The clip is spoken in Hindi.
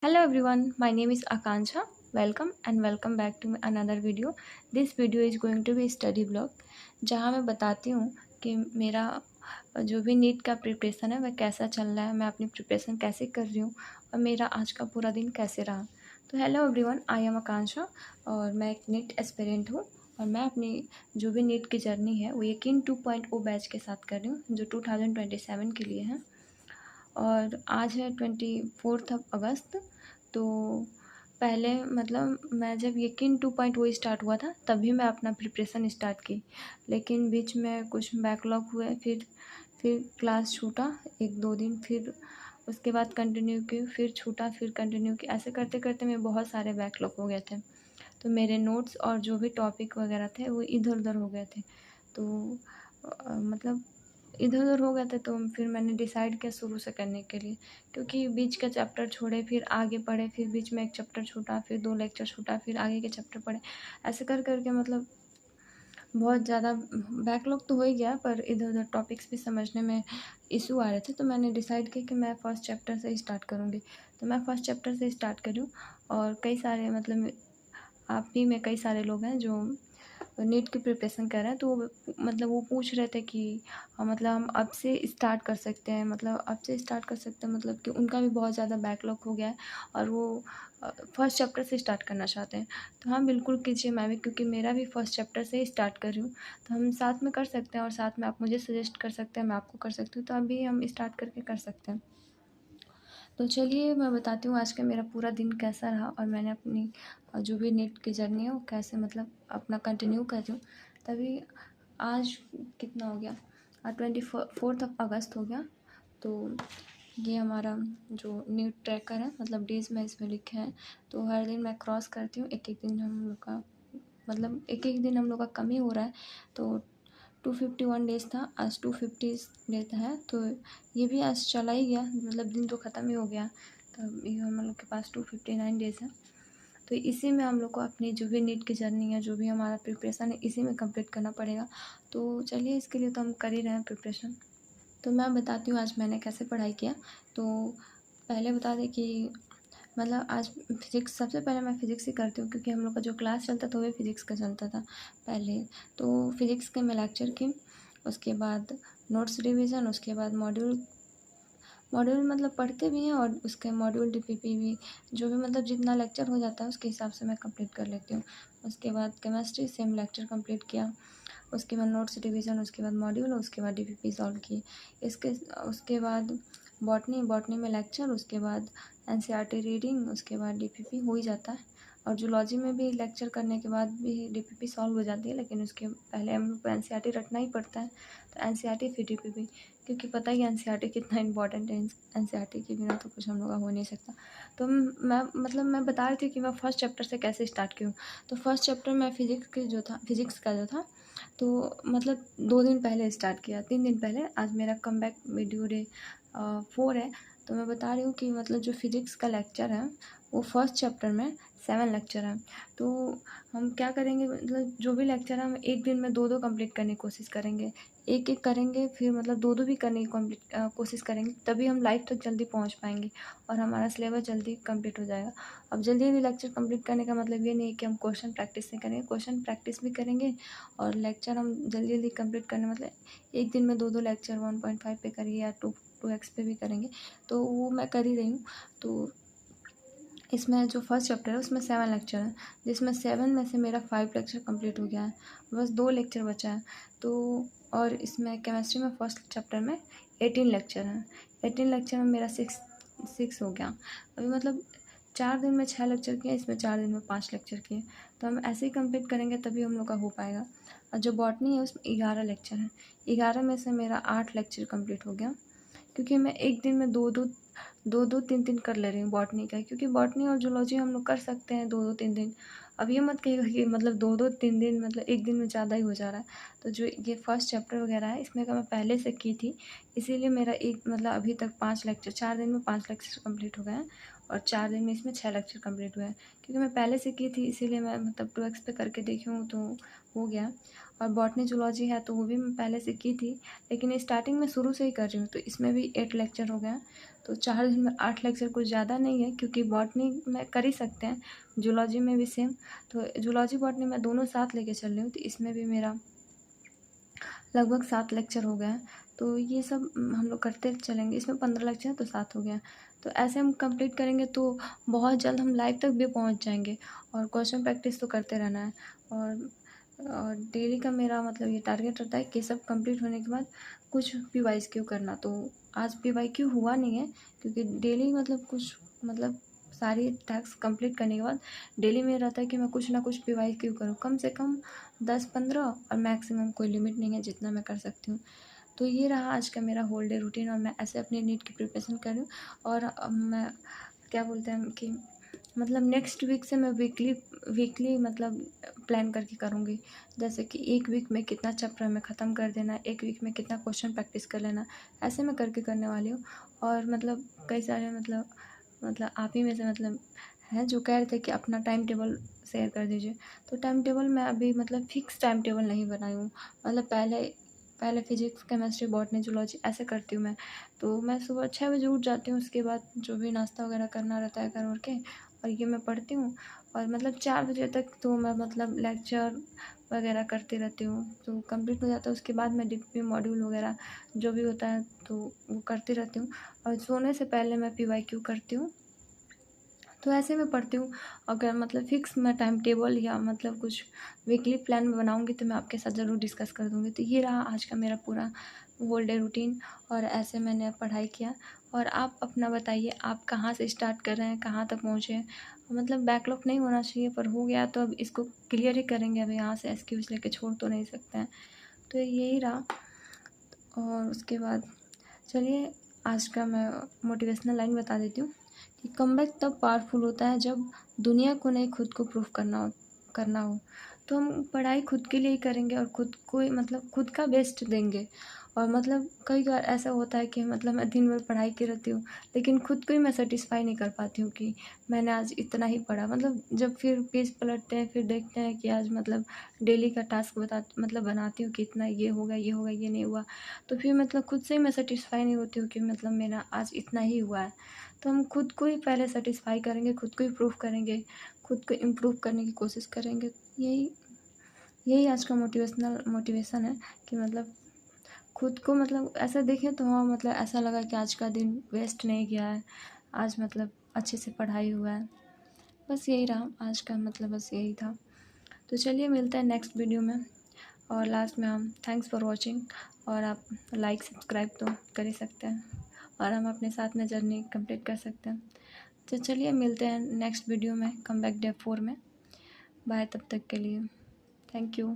Hello everyone, my name is Akansha. Welcome and welcome back to another video. This video is going to be study vlog जहाँ मैं बताती हूँ कि मेरा जो भी नीट का प्रिपरेशन है वह कैसा चल रहा है, मैं अपनी प्रिपरेशन कैसे कर रही हूँ और मेरा आज का पूरा दिन कैसे रहा। तो हेलो एवरीवन, आई एम आकांक्षा और मैं एक नीट एस्पिरेंट हूँ और मैं अपनी जो भी नीट की जर्नी है वो यकीन 2.0 बैच के साथ कर रही हूँ जो 2027 के लिए है। और आज है 24 अगस्त। तो पहले मतलब मैं जब यकीन 2.0 स्टार्ट हुआ था तभी मैं अपना प्रिपरेशन स्टार्ट की, लेकिन बीच में कुछ बैकलॉग हुए, फिर क्लास छूटा 1-2 दिन, फिर उसके बाद कंटिन्यू की, फिर छूटा, फिर कंटिन्यू की, ऐसे करते करते मैं बहुत सारे बैकलॉग हो गए थे। तो मेरे नोट्स और जो भी टॉपिक वगैरह थे वो इधर उधर हो गए थे। तो मतलब इधर उधर हो गए थे, तो फिर मैंने डिसाइड किया शुरू से करने के लिए, क्योंकि बीच का चैप्टर छोड़े फिर आगे पढ़े, फिर बीच में एक चैप्टर छूटा, फिर 2 लेक्चर छूटा, फिर आगे के चैप्टर पढ़े, ऐसे कर करके मतलब बहुत ज़्यादा बैकलॉग तो हो ही गया, पर इधर उधर टॉपिक्स भी समझने में इशू आ रहे थे। तो मैंने डिसाइड किया कि मैं फ़र्स्ट चैप्टर से ही स्टार्ट करूँगी। तो मैं फ़र्स्ट चैप्टर से स्टार्ट करी हूँ और कई सारे मतलब आप ही में कई सारे लोग हैं जो नीट की प्रिपरेशन कर रहे हैं, तो मतलब वो पूछ रहे थे कि मतलब हम अब से स्टार्ट कर सकते हैं, मतलब अब से स्टार्ट कर सकते हैं, मतलब कि उनका भी बहुत ज़्यादा बैकलॉग हो गया है और वो फर्स्ट चैप्टर से स्टार्ट करना चाहते हैं। तो हाँ, बिल्कुल कीजिए, मैं भी, क्योंकि मेरा भी फर्स्ट चैप्टर से ही स्टार्ट कर रही हूँ, तो हम साथ में कर सकते हैं और साथ में आप मुझे सजेस्ट कर सकते हैं, मैं आपको कर सकती हूँ, तो अभी हम स्टार्ट करके कर सकते हैं। तो चलिए मैं बताती हूँ आज का मेरा पूरा दिन कैसा रहा और मैंने अपनी जो भी नीट की जर्नी है वो कैसे मतलब अपना कंटिन्यू कर रही हूँ। तभी आज कितना हो गया, 24 अगस्त हो गया। तो ये हमारा जो नीट ट्रैकर है, मतलब डेज़ में इसमें लिखे हैं, तो हर दिन मैं क्रॉस करती हूँ। एक एक दिन हम लोग का मतलब एक एक दिन हम लोग का कम ही हो रहा है। तो 251 डेज़ था, आज 250 डेज़ है, तो ये भी आज चला ही गया, मतलब दिन तो ख़त्म ही हो गया। तब ये हम लोग के पास 259 डेज़ है। तो इसी में हम लोग को अपनी जो भी नीट की जर्नी है, जो भी हमारा प्रिपरेशन है, इसी में कंप्लीट करना पड़ेगा। तो चलिए, इसके लिए तो हम कर ही रहे हैं प्रिपरेशन। तो मैं बताती हूँ आज मैंने कैसे पढ़ाई किया। तो पहले बता दें कि मतलब आज फिज़िक्स, सबसे पहले मैं फ़िज़िक्स ही करती हूँ, क्योंकि हम लोग का जो क्लास चलता था वो फ़िज़िक्स का चलता था पहले। तो फ़िज़िक्स के मैं लेक्चर की, उसके बाद नोट्स रिवीजन, उसके बाद मॉड्यूल मॉड्यूल मतलब पढ़ते भी हैं और उसके मॉड्यूल डीपीपी भी, जो भी मतलब जितना लेक्चर हो जाता है उसके हिसाब से मैं कंप्लीट कर लेती हूँ। उसके बाद केमिस्ट्री सेम लेक्चर कंप्लीट किया, उसके बाद नोट्स रिवीजन, उसके बाद मॉड्यूल, उसके बाद डीपीपी सॉल्व किए। इसके उसके बाद बॉटनी में लेक्चर, उसके बाद एनसीईआरटी रीडिंग, उसके बाद डीपीपी हो ही जाता है। और जूलॉजी में भी लेक्चर करने के बाद भी डीपीपी सॉल्व हो जाती है, लेकिन उसके पहले हम लोग को एनसीईआरटी रटना ही पड़ता है। तो एनसीईआरटी फिर डीपीपी, क्योंकि पता ही है एनसीईआरटी कितना इंपॉर्टेंट है, एनसीईआरटी के बिना तो कुछ हम लोग का हो नहीं सकता। तो मैं बता रही थी कि मैं फर्स्ट चैप्टर से कैसे स्टार्ट की हूँ। तो फर्स्ट चैप्टर में फिज़िक्स का जो था, तो मतलब 2 दिन पहले स्टार्ट किया, 3 दिन पहले। आज मेरा कमबैक वीडियो डे 4 है। तो मैं बता रही हूँ कि मतलब जो फिज़िक्स का लेक्चर है वो फर्स्ट चैप्टर में 7 लेक्चर हैं। तो हम क्या करेंगे, मतलब जो भी लेक्चर है हम एक दिन में 2-2 कंप्लीट करने की कोशिश करेंगे, एक-एक करेंगे, फिर मतलब 2-2 भी करने की कोशिश करेंगे, तभी हम लाइव तक जल्दी पहुँच पाएंगे और हमारा सिलेबस जल्दी कंप्लीट हो जाएगा। अब जल्दी-जल्दी लेक्चर कंप्लीट करने का मतलब ये नहीं है कि हम क्वेश्चन प्रैक्टिस नहीं करेंगे, क्वेश्चन प्रैक्टिस भी करेंगे और लेक्चर हम जल्दी-जल्दी कंप्लीट करने मतलब एक दिन में 2-2 लेक्चर 1.5 पे करिए या 2x पे भी करेंगे, तो वो मैं कर ही रही हूँ। तो इसमें जो फर्स्ट चैप्टर है उसमें 7 लेक्चर हैं, जिसमें 7 में से मेरा 5 लेक्चर कंप्लीट हो गया है, बस 2 लेक्चर बचा है। तो और इसमें केमिस्ट्री में फर्स्ट चैप्टर में 18 लेक्चर हैं, 18 लेक्चर में मेरा 6 हो गया। अभी मतलब 4 दिन में 6 लेक्चर किए, इसमें 4 दिन में 5 लेक्चर किए। तो हम ऐसे ही कंप्लीट करेंगे तभी हम लोग का हो पाएगा। और जो बॉटनी है उसमें 11 लेक्चर हैं, 11 में से मेरा 8 लेक्चर कंप्लीट हो गया, क्योंकि मैं एक दिन में 2-2 3-3 कर ले रही हूँ बॉटनी का, क्योंकि बॉटनी और जूलॉजी हम लोग कर सकते हैं 2-2 3 दिन। अब ये मत कहिएगा कि मतलब 2-2 3 दिन मतलब एक दिन में ज़्यादा ही हो जा रहा है। तो जो ये फर्स्ट चैप्टर वगैरह है इसमें का मैं पहले से की थी, इसीलिए मेरा एक मतलब अभी तक 5 लेक्चर, 4 दिन में 5 लेक्चर कंप्लीट हो गए हैं और 4 दिन में इसमें 6 लेक्चर कंप्लीट हुए हैं। क्योंकि मैं पहले से की थी इसीलिए मैं मतलब 2x पे करके देखी हूँ तो हो गया। और बॉटनी जूलॉजी है तो वो भी मैं पहले से की थी, लेकिन स्टार्टिंग में शुरू से ही कर रही हूँ, तो इसमें भी 8 लेक्चर हो गए हैं। तो 4 दिन में 8 लेक्चर कुछ ज़्यादा नहीं है, क्योंकि बॉटनी में कर ही सकते हैं, जूलॉजी में भी सेम। तो जूलॉजी बॉटनी मैं दोनों साथ लेके चल रही हूँ, तो इसमें भी मेरा लगभग 7 लेक्चर हो गए हैं। तो ये सब हम लोग करते चलेंगे। इसमें 15 लेक्चर हैं तो 7 हो गया। तो ऐसे हम कंप्लीट करेंगे तो बहुत जल्द हम लाइव तक भी पहुंच जाएंगे। और क्वेश्चन प्रैक्टिस तो करते रहना है। और डेली का मेरा मतलब ये टारगेट रहता है कि सब कंप्लीट होने के बाद कुछ PYQ करना। तो आज PYQ हुआ नहीं है, क्योंकि डेली मतलब कुछ मतलब सारी टास्क कंप्लीट करने के बाद डेली में रहता है कि मैं कुछ ना कुछ PYQ करूँ, कम से कम 10-15, और मैक्सिमम कोई लिमिट नहीं है जितना मैं कर सकती हूँ। तो ये रहा आज का मेरा होल डे रूटीन, और मैं ऐसे अपनी नीट की प्रिपरेशन कर रही हूँ। और अब मैं क्या बोलते हैं कि मतलब नेक्स्ट वीक से मैं वीकली मतलब प्लान करके करूँगी। जैसे कि एक वीक में कितना चैप्टर में ख़त्म कर देना है, एक वीक में कितना क्वेश्चन प्रैक्टिस कर लेना, ऐसे मैं करके करने वाली हूँ। और मतलब कई सारे मतलब आप ही में से मतलब हैं जो कह रहे थे कि अपना टाइम टेबल शेयर कर दीजिए। तो टाइम टेबल मैं अभी मतलब फ़िक्स टाइम टेबल नहीं बनाई हूँ। मतलब पहले फिजिक्स, केमिस्ट्री, बॉटनी, जूलॉजी ऐसे करती हूँ मैं। तो मैं सुबह 6 बजे उठ जाती हूँ, उसके बाद जो भी नाश्ता वगैरह करना रहता है कर के, और ये मैं पढ़ती हूँ। और मतलब 4 बजे तक तो मैं मतलब लेक्चर वगैरह करती रहती हूँ, तो कंप्लीट हो जाता है। उसके बाद मैं DPP मॉड्यूल वगैरह जो भी होता है तो वो करती रहती हूँ। और सोने से पहले मैं PYQ करती हूँ। तो ऐसे मैं पढ़ती हूँ। अगर मतलब फ़िक्स मैं टाइम टेबल या मतलब कुछ वीकली प्लान बनाऊँगी तो मैं आपके साथ ज़रूर डिस्कस कर दूँगी। तो ये रहा आज का मेरा पूरा होल डे रूटीन, और ऐसे मैंने पढ़ाई किया। और आप अपना बताइए, आप कहाँ से स्टार्ट कर रहे हैं, कहाँ तक पहुँचे हैं? मतलब बैकलॉग नहीं होना चाहिए, पर हो गया तो अब इसको क्लियर ही करेंगे। अब यहाँ से एक्सक्यूज़ लेके छोड़ तो नहीं सकते हैं। तो यही रहा। और उसके बाद चलिए आज का मैं मोटिवेशनल लाइन बता देती हूँ कि कमबैक तब पावरफुल होता है जब दुनिया को नहीं, खुद को प्रूफ करना हो। तो हम पढ़ाई खुद के लिए ही करेंगे और खुद को ही मतलब खुद का बेस्ट देंगे। और मतलब कई बार ऐसा होता है कि मतलब मैं दिन भर पढ़ाई की रहती हूँ, लेकिन खुद को ही मैं सेटिस्फाई नहीं कर पाती हूँ कि मैंने आज इतना ही पढ़ा। मतलब जब फिर पेज पलटते हैं, फिर देखते हैं कि आज मतलब डेली का टास्क बनाती हूँ कि इतना ये होगा, ये होगा, ये नहीं हुआ। तो फिर मतलब खुद से ही मैं सेटिस्फाई नहीं होती हूँ कि मतलब मेरा आज इतना ही हुआ है। तो हम खुद को ही पहले सेटिस्फाई करेंगे, खुद को ही प्रूफ करेंगे, खुद को इम्प्रूव करने की कोशिश करेंगे। यही यही आज का मोटिवेशन है कि मतलब खुद को मतलब ऐसा देखें तो हाँ, मतलब ऐसा लगा कि आज का दिन वेस्ट नहीं गया है, आज मतलब अच्छे से पढ़ाई हुआ है। बस यही रहा आज का मतलब, बस यही था। तो चलिए मिलते हैं नेक्स्ट वीडियो में। और लास्ट में हम थैंक्स फॉर वॉचिंग, और आप लाइक सब्सक्राइब तो कर ही सकते हैं, और हम अपने साथ में जर्नी कंप्लीट कर सकते हैं। तो चलिए मिलते हैं नेक्स्ट वीडियो में, कम बैक डे 4 में। बाय तब तक के लिए, थैंक यू।